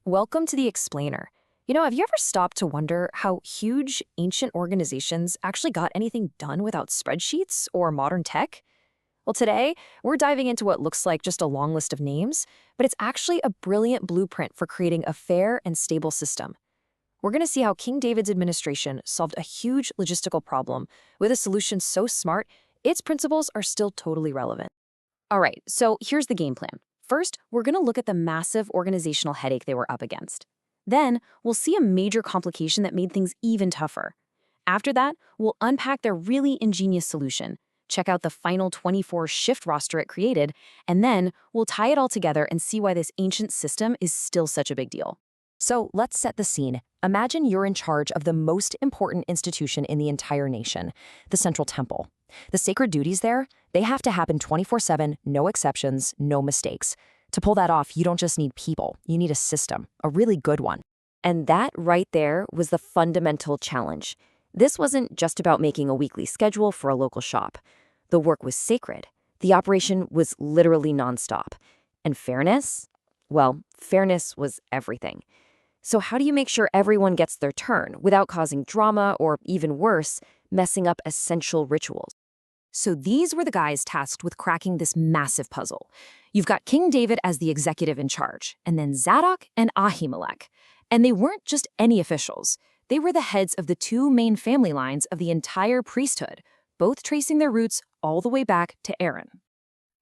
Welcome to the Explainer. Have you ever stopped to wonder how huge ancient organizations actually got anything done without spreadsheets or modern tech? Well, today, we're diving into what looks like just a long list of names, but it's actually a brilliant blueprint for creating a fair and stable system. We're going to see how King David's administration solved a huge logistical problem with a solution so smart, its principles are still totally relevant. All right, so here's the game plan. First, we're going to look at the massive organizational headache they were up against. Then, we'll see a major complication that made things even tougher. After that, we'll unpack their really ingenious solution, check out the final 24 shift roster it created, and then we'll tie it all together and see why this ancient system is still such a big deal. So let's set the scene. Imagine you're in charge of the most important institution in the entire nation, the Central Temple. The sacred duties there, they have to happen 24/7, no exceptions, no mistakes. To pull that off, you don't just need people, you need a system, a really good one. And that right there was the fundamental challenge. This wasn't just about making a weekly schedule for a local shop. The work was sacred. The operation was literally nonstop. And fairness? Well, fairness was everything. So how do you make sure everyone gets their turn without causing drama or, even worse, messing up essential rituals? So these were the guys tasked with cracking this massive puzzle. You've got King David as the executive in charge, and then Zadok and Ahimelech. And they weren't just any officials. They were the heads of the two main family lines of the entire priesthood, both tracing their roots all the way back to Aaron.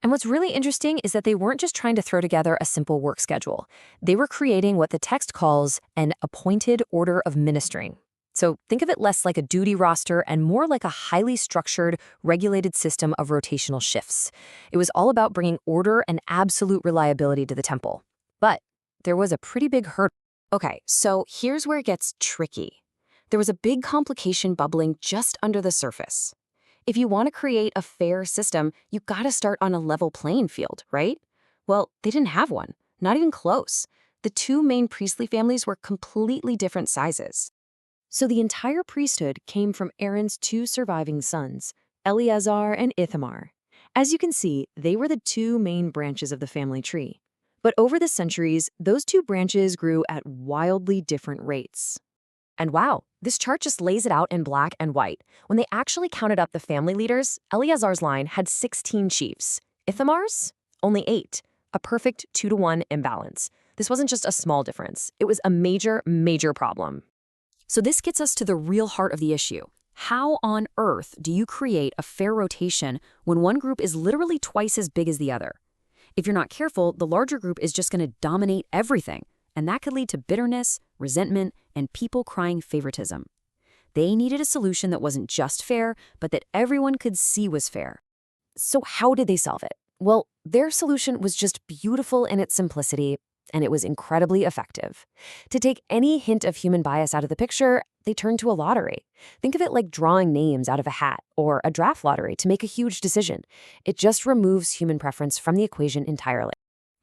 And what's really interesting is that they weren't just trying to throw together a simple work schedule. They were creating what the text calls an appointed order of ministering. So think of it less like a duty roster and more like a highly structured, regulated system of rotational shifts. It was all about bringing order and absolute reliability to the temple. But there was a pretty big hurdle. Okay, so here's where it gets tricky. There was a big complication bubbling just under the surface. If you want to create a fair system, you gotta start on a level playing field, right? Well, they didn't have one, not even close. The two main priestly families were completely different sizes. So the entire priesthood came from Aaron's two surviving sons, Eleazar and Ithamar. As you can see, they were the two main branches of the family tree. But over the centuries, those two branches grew at wildly different rates. And wow, this chart just lays it out in black and white. When they actually counted up the family leaders, Eleazar's line had 16 chiefs. Ithamar's? Only 8. A perfect 2-to-1 imbalance. This wasn't just a small difference. It was a major, major problem. So this gets us to the real heart of the issue. How on earth do you create a fair rotation when one group is literally twice as big as the other? If you're not careful, the larger group is just going to dominate everything, and that could lead to bitterness, resentment, and people crying favoritism. They needed a solution that wasn't just fair, but that everyone could see was fair. So how did they solve it? Well, their solution was just beautiful in its simplicity, and it was incredibly effective. To take any hint of human bias out of the picture, they turned to a lottery. Think of it like drawing names out of a hat or a draft lottery to make a huge decision. It just removes human preference from the equation entirely.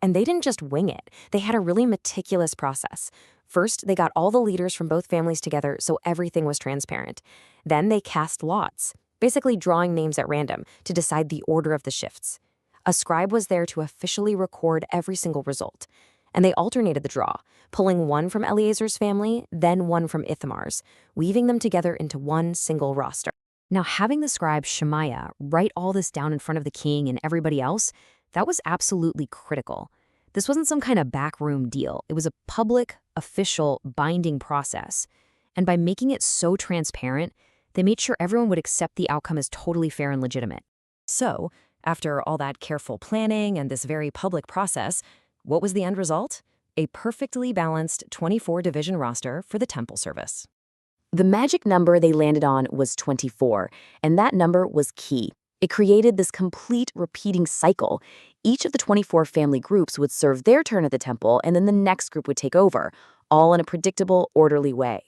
And they didn't just wing it. They had a really meticulous process. First, they got all the leaders from both families together so everything was transparent. Then they cast lots, basically drawing names at random to decide the order of the shifts. A scribe was there to officially record every single result. And they alternated the draw, pulling one from Eleazar's family, then one from Ithamar's, weaving them together into one single roster. Now, having the scribe Shemaiah write all this down in front of the king and everybody else, that was absolutely critical. This wasn't some kind of backroom deal. It was a public, official, binding process. And by making it so transparent, they made sure everyone would accept the outcome as totally fair and legitimate. So, after all that careful planning and this very public process, what was the end result? A perfectly balanced 24-division roster for the temple service. The magic number they landed on was 24, and that number was key. It created this complete repeating cycle. Each of the 24 family groups would serve their turn at the temple, and then the next group would take over, all in a predictable, orderly way.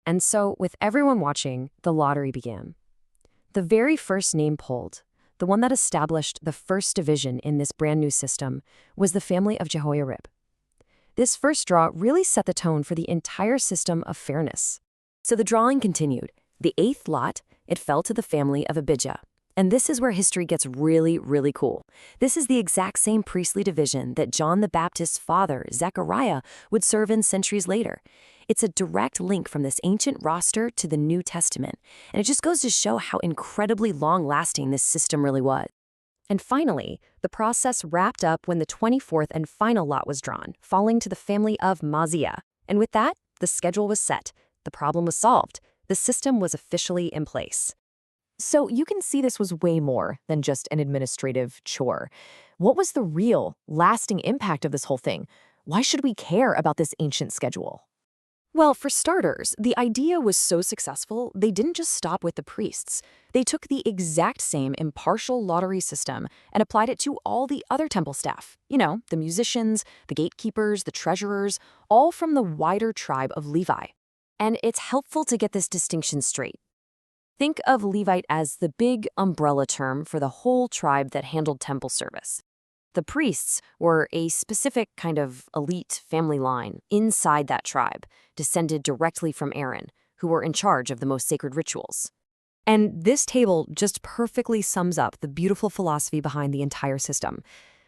And so, with everyone watching, the lottery began. The very first name pulled, the one that established the first division in this brand new system, was the family of Jehoiarib. This first draw really set the tone for the entire system of fairness. So the drawing continued. The 8th lot, it fell to the family of Abijah. And this is where history gets really, really cool. This is the exact same priestly division that John the Baptist's father, Zechariah, would serve in centuries later. It's a direct link from this ancient roster to the New Testament, and it just goes to show how incredibly long-lasting this system really was. And finally, the process wrapped up when the 24th and final lot was drawn, falling to the family of Maziah. And with that, the schedule was set. The problem was solved. The system was officially in place. So you can see this was way more than just an administrative chore. What was the real, lasting impact of this whole thing? Why should we care about this ancient schedule? Well, for starters, the idea was so successful, they didn't just stop with the priests. They took the exact same impartial lottery system and applied it to all the other temple staff. You know, the musicians, the gatekeepers, the treasurers, all from the wider tribe of Levi. And it's helpful to get this distinction straight. Think of Levite as the big umbrella term for the whole tribe that handled temple service. The priests were a specific kind of elite family line inside that tribe, descended directly from Aaron, who were in charge of the most sacred rituals. And this table just perfectly sums up the beautiful philosophy behind the entire system.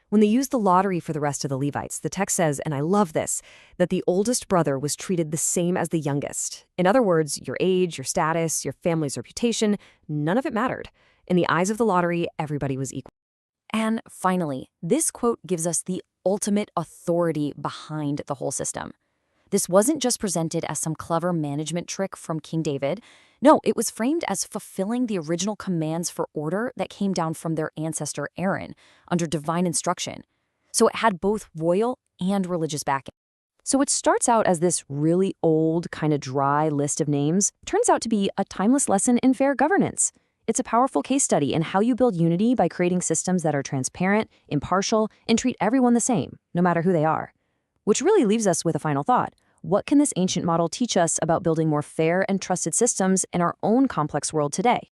When they used the lottery for the rest of the Levites, the text says, and I love this, that the oldest brother was treated the same as the youngest. In other words, your age, your status, your family's reputation, none of it mattered. In the eyes of the lottery, everybody was equal. And finally, this quote gives us the ultimate authority behind the whole system. This wasn't just presented as some clever management trick from King David. No, it was framed as fulfilling the original commands for order that came down from their ancestor Aaron under divine instruction. So it had both royal and religious backing. So it starts out as this really old, kind of dry list of names, turns out to be a timeless lesson in fair governance. It's a powerful case study in how you build unity by creating systems that are transparent, impartial, and treat everyone the same, no matter who they are. Which really leaves us with a final thought. What can this ancient model teach us about building more fair and trusted systems in our own complex world today?